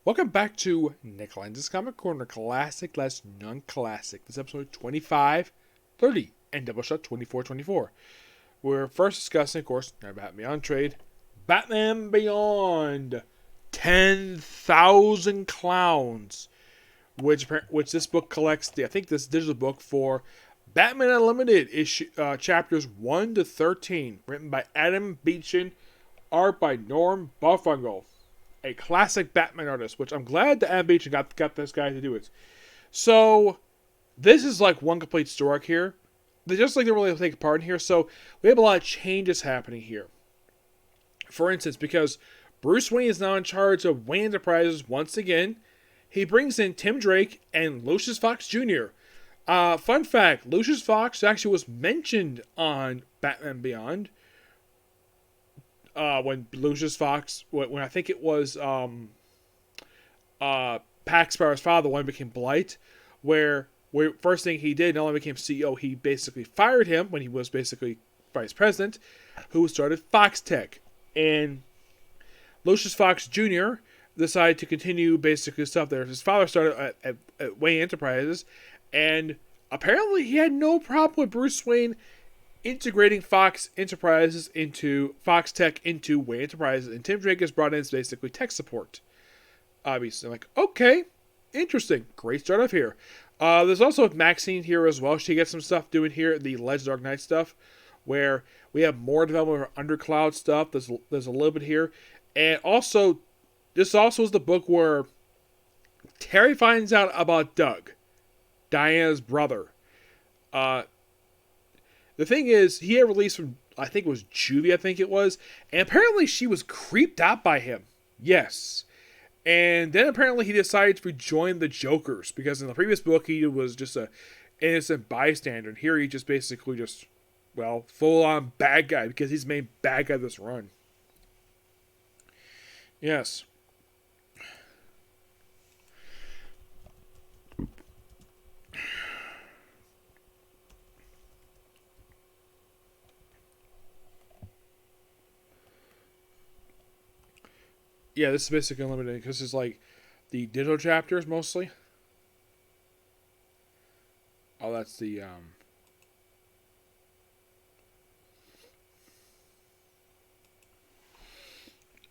Welcome back to Nick Lenz's Comic Corner, classic less non-classic. This is episode 2530 and Doubleshot 2424. We're first discussing, of course, our Batman Beyond trade, Batman Beyond 10,000 Clowns, which this book collects. I think this digital book for Batman Unlimited issue chapters 1 to 13, written by Adam Beechin, art by Norm Buffalo. A classic Batman artist, which I'm glad that Adam Beechin got this guy to do it. So, this is like one complete story arc here. They just like to really take part in here, so we have a lot of changes happening here. For instance, because Bruce Wayne is now in charge of Wayne Enterprises once again, he brings in Tim Drake and Lucius Fox Jr. Fun fact, Lucius Fox actually was mentioned on Batman Beyond. When Lucius Fox, when I think it was Pax Sparrow's father, when he became Blight, where first thing he did, not only became CEO, he basically fired him when he was basically vice president, who started Fox Tech. And Lucius Fox Jr. decided to continue basically stuff there. His father started at Wayne Enterprises, and apparently he had no problem with Bruce Wayne integrating Fox Enterprises into Fox Tech into Wayne Enterprises, and Tim Drake is brought in as basically tech support. Obviously, like, okay, interesting, great start off here. There's also Maxine here as well. She gets some stuff doing here, the Legends Dark Knight stuff, where we have more development of Undercloud stuff. There's a little bit here, and also this also is the book where Terry finds out about Doug, Diana's brother. The thing is, he had released from, I think it was Juvie, and apparently she was creeped out by him. Yes. And then apparently he decided to join the Jokers, because in the previous book he was just a innocent bystander, and here he just basically full-on bad guy, because he's the main bad guy of this run. Yes. Yeah, this is basically unlimited because it's like the digital chapters mostly. Oh, that's the yeah,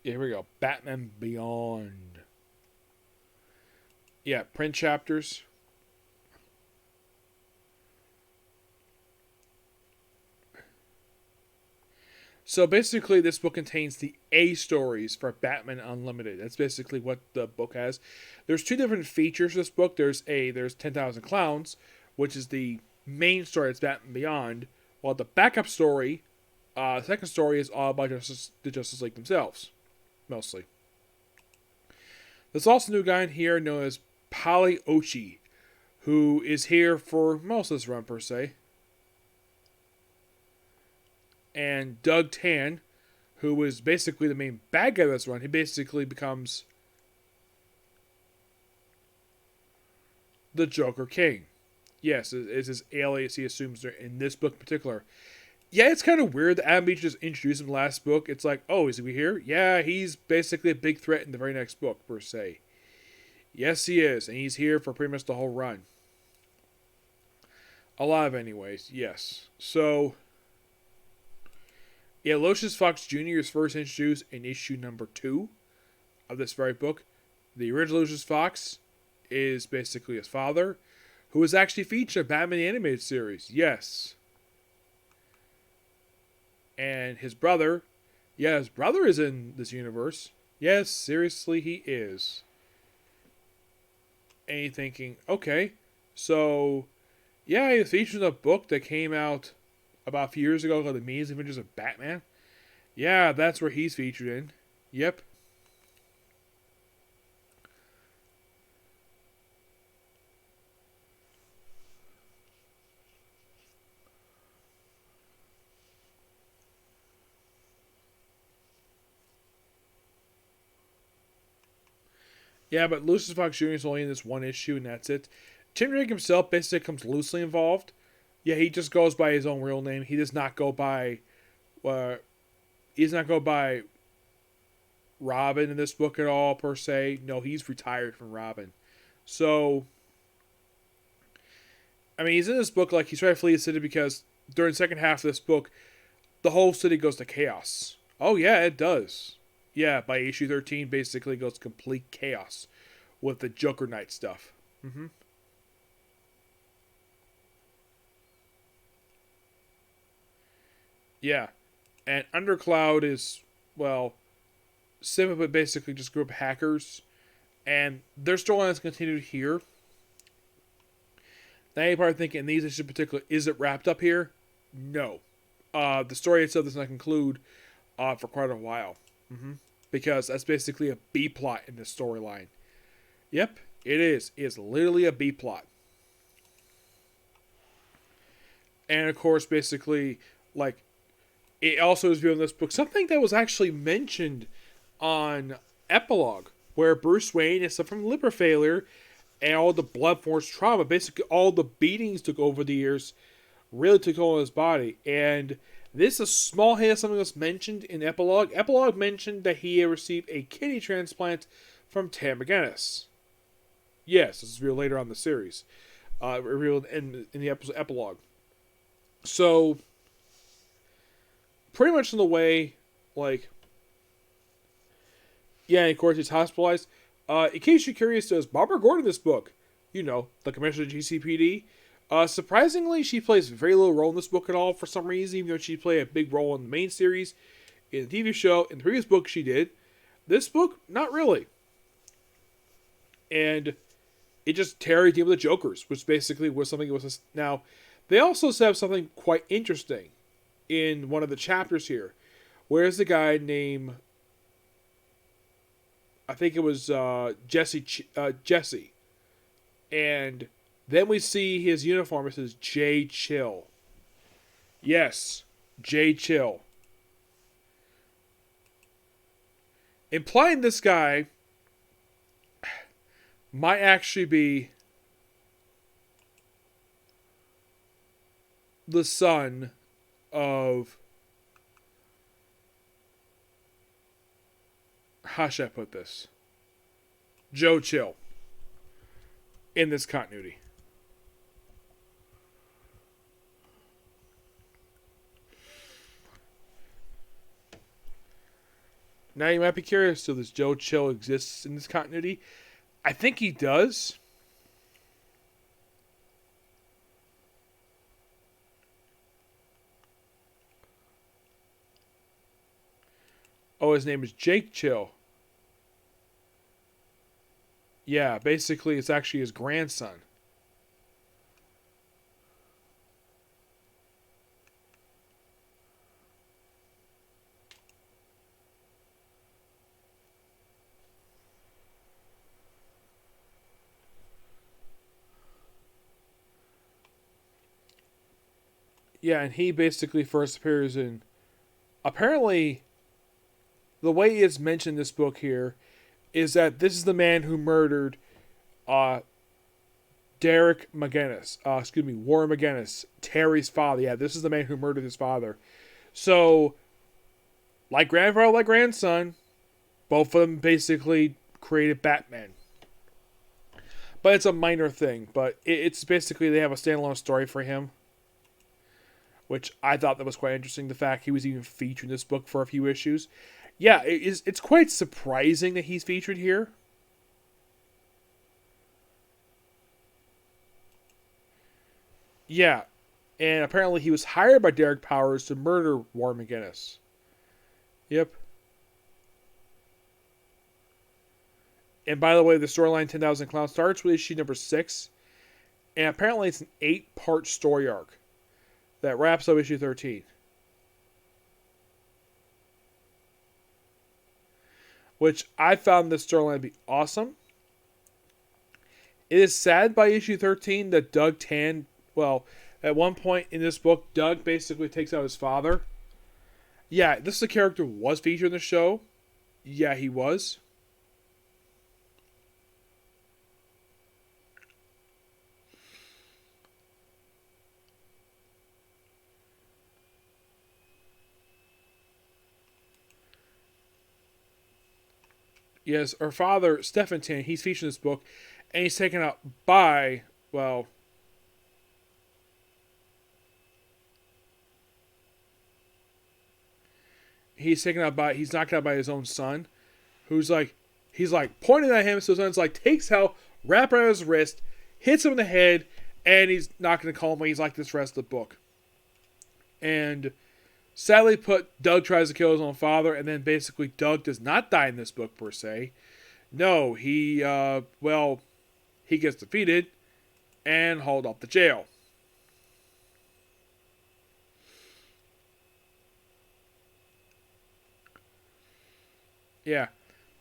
here we go. Batman Beyond. Yeah, print chapters. So basically, this book contains the A stories for Batman Unlimited. That's basically what the book has. There's two different features for this book. There's 10,000 Clowns, which is the main story. That's Batman Beyond. While the backup story, the second story, is all about the Justice League themselves, mostly. There's also a new guy in here known as Pali Ochi, who is here for most of this run per se. And Doug Tan, who was basically the main bad guy of this run, he basically becomes the Joker King. Yes, is his alias he assumes in this book in particular. Yeah, it's kind of weird that Adam Beach just introduced him last book. It's like, oh, is he here? Yeah, he's basically a big threat in the very next book, per se. Yes, he is, and he's here for pretty much the whole run. Alive anyways, yes. So, yeah, Lucius Fox Jr. is first introduced in issue number 2 of this very book. The original Lucius Fox is basically his father, who was actually featured in Batman the Animated Series. Yes. And his brother, his brother is in this universe. Yes, seriously, he is. And you're thinking, okay, so, yeah, he was featured in a book that came out about a few years ago called The Amazing Adventures of Batman. Yeah, that's where he's featured in. Yep. Yeah, but Lucius Fox Jr. is only in this one issue, and that's it. Tim Drake himself basically comes loosely involved. Yeah, he just goes by his own real name. He does not go by. He does not go by Robin in this book at all, per se. No, he's retired from Robin. So, I mean, he's in this book like he's trying to flee the city because during the second half of this book, the whole city goes to chaos. Oh, yeah, it does. Yeah, by issue 13, basically goes complete chaos with the Joker Knight stuff. Mm-hmm. Yeah. And Undercloud is, well, simply but basically just a group of hackers. And their storylines continued here. Now you're probably thinking, in these issues in particular, is it wrapped up here? No. The story itself does not conclude for quite a while. Mm-hmm. Because that's basically a B plot in the storyline. Yep, it is. It's literally a B plot. And of course, basically, like, it also is viewed in this book something that was actually mentioned on Epilogue, where Bruce Wayne is suffering from liver failure and all the blood force trauma, basically all the beatings took over the years, really took over his body. And this is a small hint of something that's mentioned in Epilogue. Epilogue mentioned that he had received a kidney transplant from Tam McGinnis. Yes, this is revealed later on in the series. Revealed in the episode Epilogue. So, pretty much in the way, like, yeah, and of course he's hospitalized. In case you're curious, does Barbara Gordon in this book? You know, the commissioner of GCPD. Surprisingly, she plays very little role in this book at all for some reason, even though she played a big role in the main series, in the TV show, in the previous book she did. This book, not really. And it just Terry dealing with the Jokers, which basically was something that was... Now, they also have something quite interesting in one of the chapters here. Where's the guy named... I think it was Jesse. And then we see his uniform. It says J. Chill. Yes, J. Chill. Implying this guy might actually be the son of... How should I put this? Joe Chill. In this continuity. Now you might be curious, so this Joe Chill exists in this continuity? I think he does. Oh, his name is Jake Chill. Yeah, basically it's actually his grandson. Yeah, and he basically first appears in... Apparently, the way it's mentioned in this book here is that this is the man who murdered Warren McGinnis, Terry's father. Yeah, this is the man who murdered his father. So, like grandfather, like grandson, both of them basically created Batman. But it's a minor thing. But it's basically they have a standalone story for him, which I thought that was quite interesting. The fact he was even featured in this book for a few issues. Yeah, it's quite surprising that he's featured here. Yeah, and apparently he was hired by Derek Powers to murder Warren McGinnis. Yep. And by the way, the storyline 10,000 Clowns starts with issue number 6. And apparently it's an 8-part story arc that wraps up issue 13. Which I found this storyline to be awesome. It is sad by issue 13 that Doug Tan, well, at one point in this book, Doug basically takes out his father. Yeah, this is a character who was featured in the show. Yeah, he was. Yes, her father, Stephen Tin, he's featured in this book, and he's taken out by, well, he's knocked out by his own son, who's like, he's like pointing at him, so his son's like, takes out, wrap around his wrist, hits him in the head, and he's not going to call him. He's like this rest of the book. And sadly Doug tries to kill his own father, and then basically Doug does not die in this book per se. No, he gets defeated and hauled off to jail. Yeah,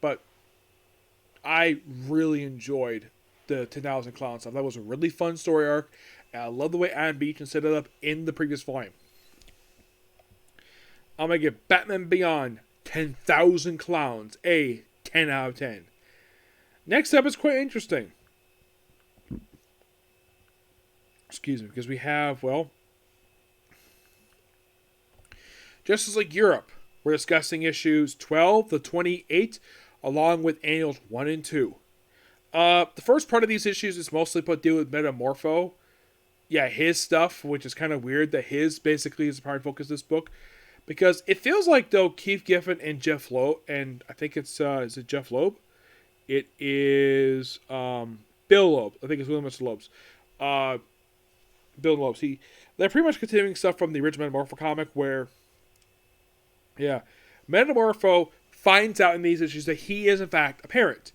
but I really enjoyed the 10,000 Clown stuff. That was a really fun story arc, and I love the way Adam Beach set it up in the previous volume. I'm going to give Batman Beyond 10,000 Clowns a 10 out of 10. Next up is quite interesting. Excuse me, because we have, well, Justice League Europe. We're discussing issues 12 to 28, along with annuals 1 and 2. The first part of these issues is mostly put deal with Metamorpho. Yeah, his stuff, which is kind of weird that his basically is the primary focus of this book. Because it feels like, though, Keith Giffen and Jeff Loeb, and I think it's, is it Jeff Loeb? It is Bill Loeb. I think it's William S. Loeb's. Bill Loeb's. They're pretty much continuing stuff from the original Metamorpho comic where, yeah, Metamorpho finds out in these issues that he is, in fact, a parent.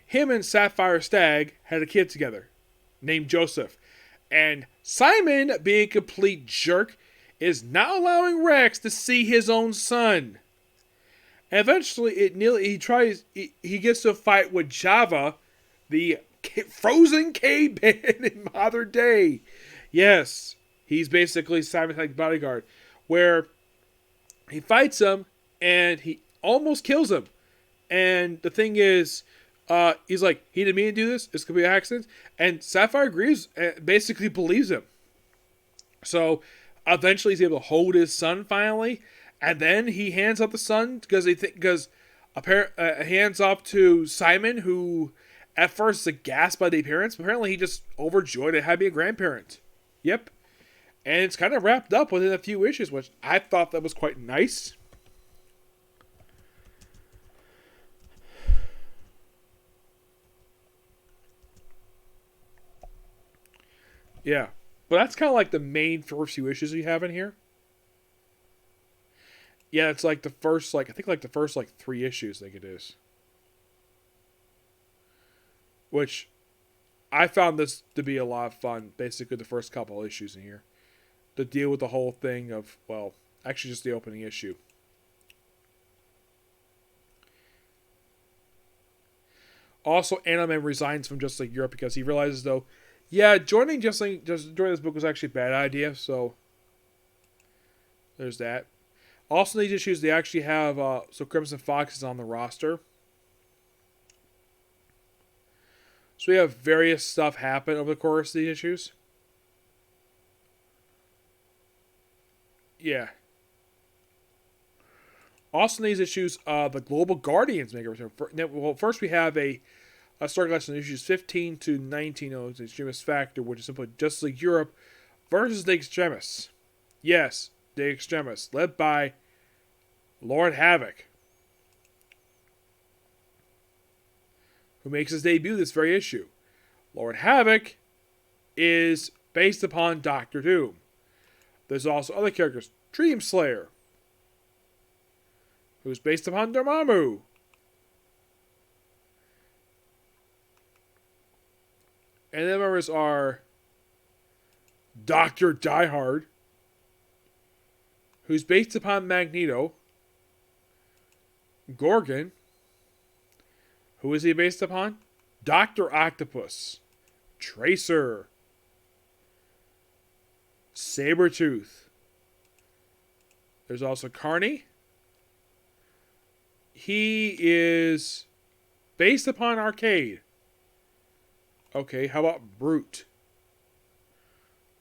Him and Sapphire Stagg had a kid together named Joseph. And Simon, being a complete jerk, is not allowing Rex to see his own son. And eventually, he gets to a fight with Java, the frozen caveman in modern day. Yes, he's basically Simon's bodyguard, where he fights him and he almost kills him. And the thing is, he's like, he didn't mean to do this. This could be an accident. And Sapphire agrees and basically believes him. So eventually he's able to hold his son finally. And then he hands up the son because hands off to Simon, who at first is aghast by the appearance, but apparently he just overjoyed at having a grandparent. Yep. And it's kind of wrapped up within a few issues, which I thought that was quite nice. Yeah. But that's kind of like the main first few issues you have in here. Yeah, it's like the first, I think the first 3 issues, I think it is. Which, I found this to be a lot of fun, basically the first couple of issues in here. To deal with the whole thing of, well, actually just the opening issue. Also, Animan resigns from Justice League Europe because he realizes, though, yeah, joining this book was actually a bad idea, so there's that. Also, in these issues, they actually have, so Crimson Fox is on the roster. So we have various stuff happen over the course of these issues. Yeah. Also, in these issues, the Global Guardians make a return. Well, first we have a story collection of issues 15 to 19 of the Extremist Factor, which is simply Justice League Europe versus the Extremists. Yes, the Extremists, led by Lord Havoc, who makes his debut this very issue. Lord Havoc is based upon Doctor Doom. There's also other characters. Dream Slayer, who's based upon Dormammu. And the members are Dr. Diehard, who's based upon Magneto. Gorgon, who is he based upon? Dr. Octopus. Tracer. Sabretooth. There's also Carney. He is based upon Arcade. Okay, how about Brute?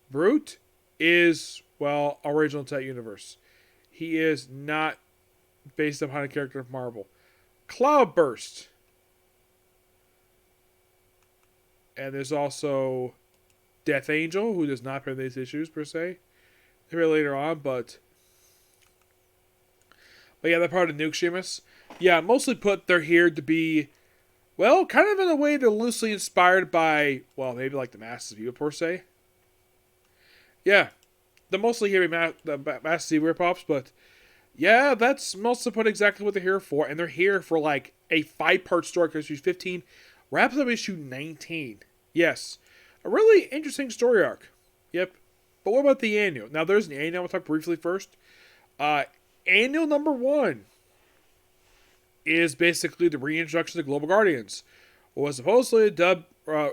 Brute is, well, original to that universe. He is not based upon a character of Marvel. Cloudburst. And there's also Death Angel, who does not appear in these issues, per se. They're later on, but yeah, they're part of Nuke Sheamus. Yeah, mostly put, they're here to be, well, kind of in a way they're loosely inspired by, well, maybe like the Masters View, per se. Yeah, they're mostly here the Masters View rip-offs, but yeah, that's mostly put exactly what they're here for, and they're here for like a 5-part story, because issue 15 wraps up issue 19. Yes, a really interesting story arc. Yep. But what about the annual? Now, there's an annual. I'll talk briefly first. Annual number 1 is basically the reintroduction of the Global Guardians. What was supposedly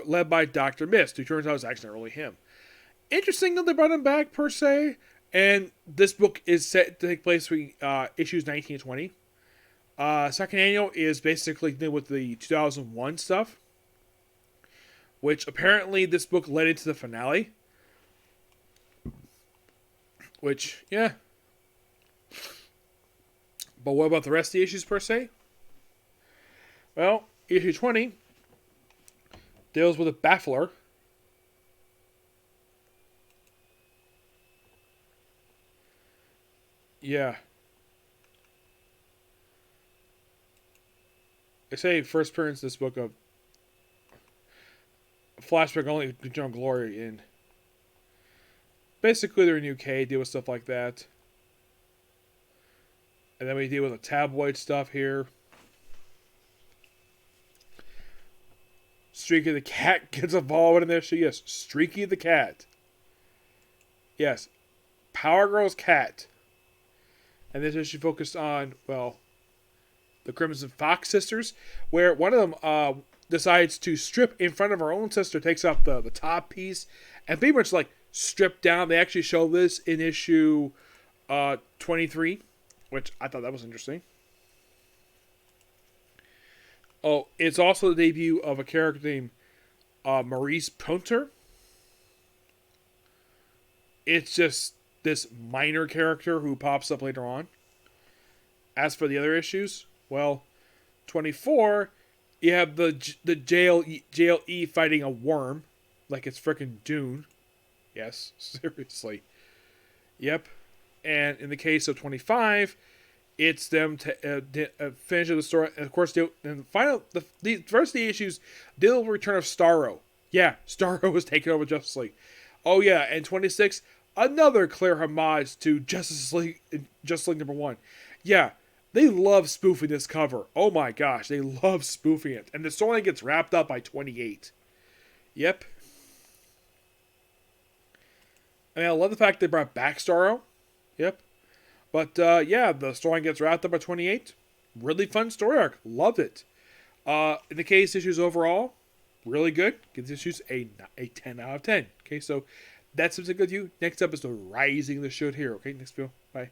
led by Dr. Mist, who turns out was actually not really him. Interesting that they brought him back, per se. And this book is set to take place between issues 19 and 20. Second annual is basically with the 2001 stuff, which apparently this book led into the finale. Which, yeah. But what about the rest of the issues, per se? Well, issue 20 deals with a baffler. Yeah. They say first appearance in this book of flashback only to John Glory in. Basically, they're in UK, deal with stuff like that. And then we deal with the tabloid stuff here. Streaky the Cat gets involved in this. Yes, Streaky the Cat. Yes, Power Girl's cat. And this issue focused on, well, the Crimson Fox sisters, where one of them decides to strip in front of her own sister, takes off the top piece, and pretty much like strip down. They actually show this in issue 23, which I thought that was interesting. Oh, it's also the debut of a character named Maurice Punter. It's just this minor character who pops up later on. As for the other issues, well, 24, you have the JLE fighting a worm, like it's frickin' Dune. Yes, seriously. Yep. And in the case of 25, it's them to finish the story. And of course, the first of the issues deal with the return of Starro. Yeah, Starro was taken over Justice League. Oh yeah, and 26, another clear homage to Justice League number 1. Yeah, they love spoofing this cover. Oh my gosh, they love spoofing it. And the story gets wrapped up by 28. Yep. I mean, I love the fact they brought back Starro. Yep. But, yeah, the story gets wrapped up by 28. Really fun story arc. Love it. In the case issues overall, really good. Gives issues a 10 out of 10. Okay, so that's what's good with you. Next up is the Rising of the Shoot Hero. Okay, next video. Bye.